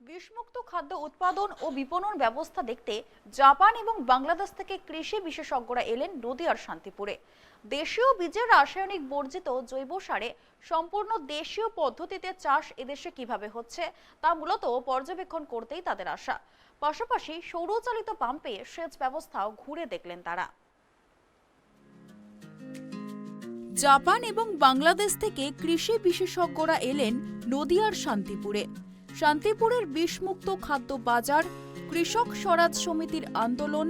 বিষমুক্ত খাদ্য উৎপাদন ও বিপণন ব্যবস্থা দেখতে জাপান এবং বাংলাদেশ থেকে কৃষি বিশেষজ্ঞরা এলেন নদিয়ার শান্তিপুরে। দেশীয় বীজের রাসায়নিক বর্জিত জৈব সারে সম্পূর্ণ দেশীয় পদ্ধতিতে চাষ এদেশে কিভাবে হচ্ছে তা মূলত পর্যবেক্ষণ করতেই তাদের আশা। পাশাপাশি সৌরচালিত পাম্পে সেচ ব্যবস্থাও ঘুরে দেখলেন তারা। জাপান এবং বাংলাদেশ থেকে কৃষি বিশেষজ্ঞরা এলেন নদিয়ার শান্তিপুরে। শান্তিপুরের বিষমুক্ত খাদ্য বাজার, কৃষক স্বরাজ সমিতির আন্দোলন,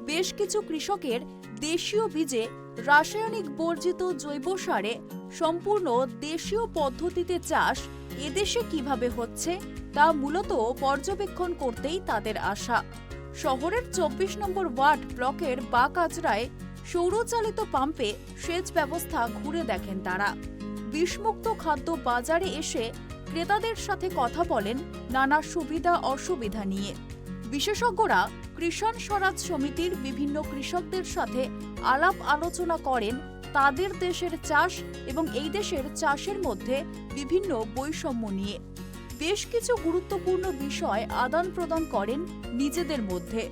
বেশ কিছু কৃষকের দেশীয় বীজে রাসায়নিক বর্জিত জৈব সারে সম্পূর্ণ দেশীয় পদ্ধতিতে চাষ এদেশে কিভাবে হচ্ছে তা মূলত পর্যবেক্ষণ করতেই তাদের আশা। শহরের ২৪ নম্বর ওয়ার্ড ব্লকের বাকাজরায় সৌরচালিত পাম্পে সেচ ব্যবস্থা ঘুরে দেখেন তারা। বিষমুক্ত খাদ্য বাজারে এসে ক্রেতাদের সাথে কথা বলেন নানা সুবিধা অসুবিধা নিয়ে। বিশেষজ্ঞরা কৃষক স্বরাজ সমিতির বিভিন্ন কৃষকদের সাথে আলাপ আলোচনা করেন তাদের দেশের চাষ এবং এই দেশের চাষের মধ্যে বিভিন্ন বৈষম্য নিয়ে। বেশ কিছু গুরুত্বপূর্ণ বিষয় আদান প্রদান করেন নিজেদের মধ্যে।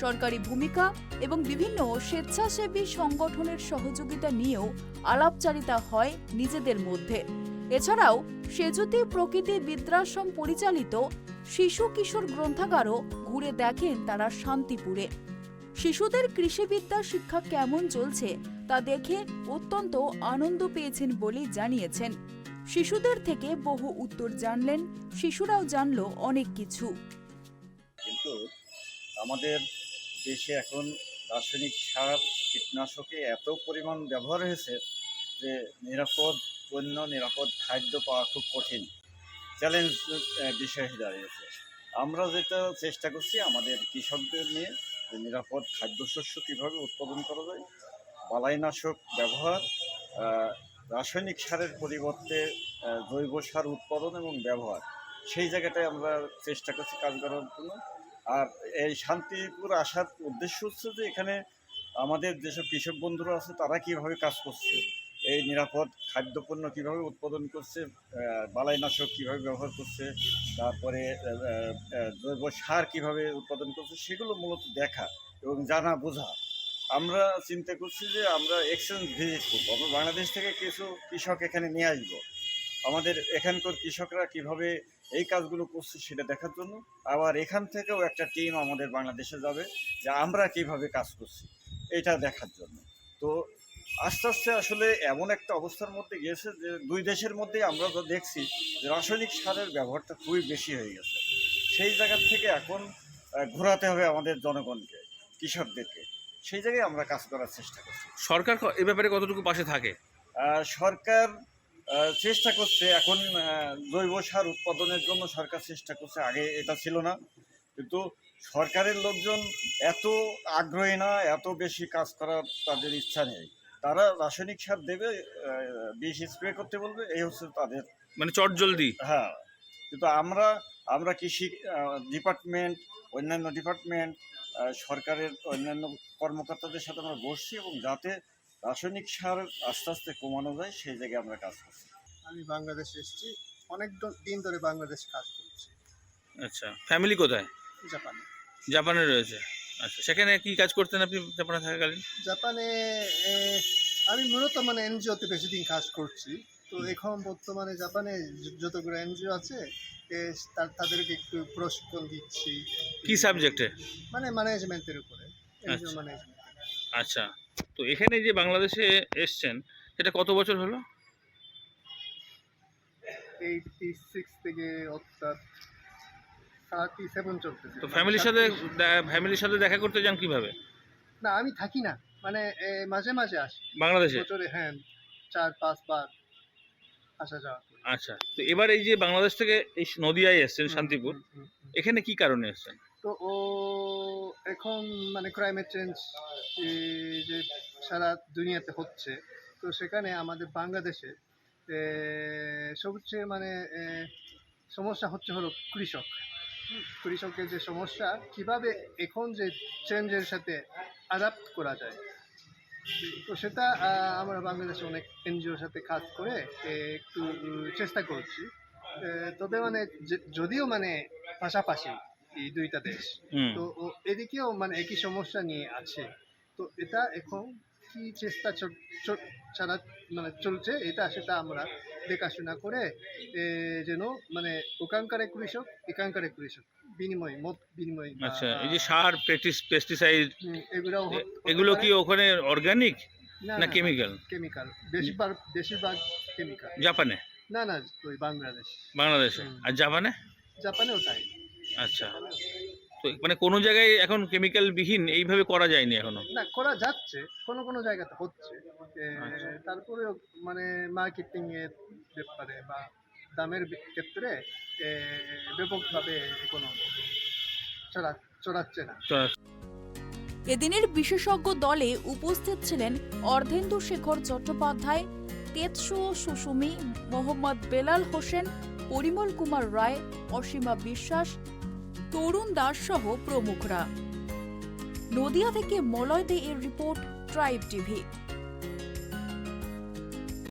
সরকারি ভূমিকা এবং বিভিন্ন স্বেচ্ছাসেবী সংগঠনের সহযোগিতা নিয়েও আলাপচারিতা হয় নিজেদের মধ্যে। এছাড়াও সেজুতি প্রকৃতি বৃদ্ধাশ্রম পরিচালিত শিশু কিশোর গ্রন্থাগারও ঘুরে দেখেন তারা শান্তিপুরে। শিশুদের কৃষিবিদ্যা শিক্ষা কেমন চলছে তা দেখে অত্যন্ত আনন্দ পেয়েছেন বলেই জানিয়েছেন। শিশুদের থেকে বহু উত্তর জানলেন, শিশুরাও জানলো অনেক কিছু। কিন্তু আমাদের দেশে এখন রাসায়নিক সার কীটনাশকে এত পরিমাণ ব্যবহার হয়েছে যে নিরাপদ পণ্য নিরাপদ খাদ্য পাওয়া খুব কঠিন চ্যালেঞ্জ বিষয় হয়ে দাঁড়িয়েছে। আমরা যেটা চেষ্টা করছি আমাদের কৃষকদের নিয়ে যে নিরাপদ খাদ্যশস্য কীভাবে উৎপাদন করা যায়, বালাইনাশক ব্যবহার, রাসায়নিক সারের পরিবর্তে জৈব সার উৎপাদন এবং ব্যবহার, সেই জায়গাটায় আমরা চেষ্টা করছি কাজ করার জন্য। আর এই শান্তিপুর আসার উদ্দেশ্য হচ্ছে যে এখানে আমাদের যেসব কৃষক বন্ধুরা আছে তারা কীভাবে কাজ করছে, এই নিরাপদ খাদ্যপণ্য কীভাবে উৎপাদন করছে, বালাইনাশক কীভাবে ব্যবহার করছে, তারপরে জৈব সার কীভাবে উৎপাদন করছে, সেগুলো মূলত দেখা এবং জানা বোঝা। আমরা চিন্তা করছি যে আমরা এক্সচেঞ্জ ভিজিট করবো, আমরা বাংলাদেশ থেকে কিছু কৃষক এখানে নিয়ে আসবো, আমাদের এখানকার কৃষকরা কিভাবে এই কাজগুলো করছে সেটা দেখার জন্য। আবার এখান থেকেও একটা টিম আমাদের বাংলাদেশে যাবে যে আমরা কিভাবে কাজ করছি এটা দেখার জন্য। তো আস্তে আস্তে আসলে এমন একটা অবস্থার মধ্যে গিয়েছে যে দুই দেশের মধ্যেই আমরা যা দেখছি যে রাসায়নিক সারের ব্যবহারটা খুবই বেশি হয়ে গেছে। সেই জায়গা থেকে এখন ঘোরাতে হবে আমাদের জনগণকে, কৃষকদেরকে, সেই জায়গায় আমরা কাজ করার চেষ্টা করছি। সরকার এ ব্যাপারে কতটুকু পাশে থাকে? সরকার চেষ্টা করছে এখন জৈব সার উৎপাদনের জন্য সরকার চেষ্টা করছে, আগে এটা ছিল না। কিন্তু সরকারের লোকজন এত আগ্রহী না, এত বেশি কাজ করার তাদের ইচ্ছা নেই। তারা রাসায়নিক সার দেবে, বিষ স্প্রে করতে বলবে, এই হচ্ছে তাদের মানে চটজলদি। হ্যাঁ, কিন্তু আমরা কৃষি ডিপার্টমেন্ট, অন্যান্য ডিপার্টমেন্ট, সরকারের অন্যান্য কর্মকর্তাদের সাথে আমরা বসছি এবং যাতে রাসায়নিক সার আস্তে আস্তে কমানো যায় সেই জায়গায় আমরা কাজ করছি। আমি বাংলাদেশে এসেছি, অনেক দিন ধরে বাংলাদেশে কাজ করছি। আচ্ছা, ফ্যামিলি কোথায়? জাপানে। জাপানে রয়েছে। আচ্ছা, সেখানে কি কাজ করতেন আপনি জাপানে থাকাকালীন? জাপানে আমি মূলত মানে এনজিওতে বেশি দিন কাজ করছি। তো এখন বর্তমানে জাপানে যতগুলো এনজিও আছে তাদেরকে একটু প্রশিক্ষণ দিচ্ছি। কি সাবজেক্টে? মানে ম্যানেজমেন্টের উপরে, এনজিও আচ্ছা। ম্যানেজমেন্ট। আচ্ছা, তো এখানে যে বাংলাদেশে এসছেন সেটা কত বছর হলো? 86 থেকে অর্থাৎ 37 চলতেছে। তো ফ্যামিলির সাথে দেখা করতে যান কিভাবে? না, আমি থাকি না, মানে মাঝে মাঝে আসি বাংলাদেশে? বছরে, হ্যাঁ, 4-5 বার আসা যাওয়া করি। আচ্ছা, তো এবার এই যে বাংলাদেশ থেকে এই নদিয়ায় এসছেন শান্তিপুর, এখানে কি কারণে এসছেন? তো এখন মানে ক্লাইমেট চেঞ্জ যে সারা দুনিয়াতে হচ্ছে, তো সেখানে আমাদের বাংলাদেশে সবচেয়ে মানে সমস্যা হলো কৃষকের যে সমস্যা, কিভাবে এখন যে চেঞ্জের সাথে অ্যাডাপ্ট করা যায়। তো সেটা আমরা বাংলাদেশে অনেক এনজিওর সাথে কাজ করে একটু চেষ্টা করছি। তবে মানে যদিও মানে পাশাপাশি এই দুইটা দেশ। হুম। তো এদিকেও মানে একই সমস্যা নিয়ে আছে। তো এটা এখন কি চেষ্টা ছাড়া মানে চলছে, সেটা আমরা দেখাশোনা করে যেন মানে ওখানকার কৃষক এখানকার কৃষক মত বিনিময় আচ্ছা, এই যে সার, পেস্টিসাইড, এগুলো এগুলো কি ওখানে অর্গানিক না না কেমিক্যাল? কেমিক্যাল, বেশিরভাগ কেমিক্যাল। জাপানে? না ওই বাংলাদেশ, বাংলাদেশে? আর জাপানে? জাপানেও তাই। আচ্ছা, তো মানে কোনো জায়গায় এখন কেমিক্যাল বিহীন এইভাবে করা যায়নি এখনো? না, করা যাচ্ছে, কোনো জায়গাতে হচ্ছে। তারপরেও মানে মার্কেটিং এর ব্যাপারে বা দামের ক্ষেত্রে ব্যাপকভাবে কোনো ছড়াচ্ছে না। এদিনের বিশেষজ্ঞ দলে উপস্থিত ছিলেন অর্ধেন্দু শেখর চট্টোপাধ্যায়, তেতসুও সুসুমি, মোহাম্মদ বেলাল হোসেন, পরিমল কুমার রায়, অসীমা বিশ্বাস, তরুণ দাস সহ প্রমুখরা। নদিয়া থেকে মলয় দে এর রিপোর্ট, ট্রাইব টিভি।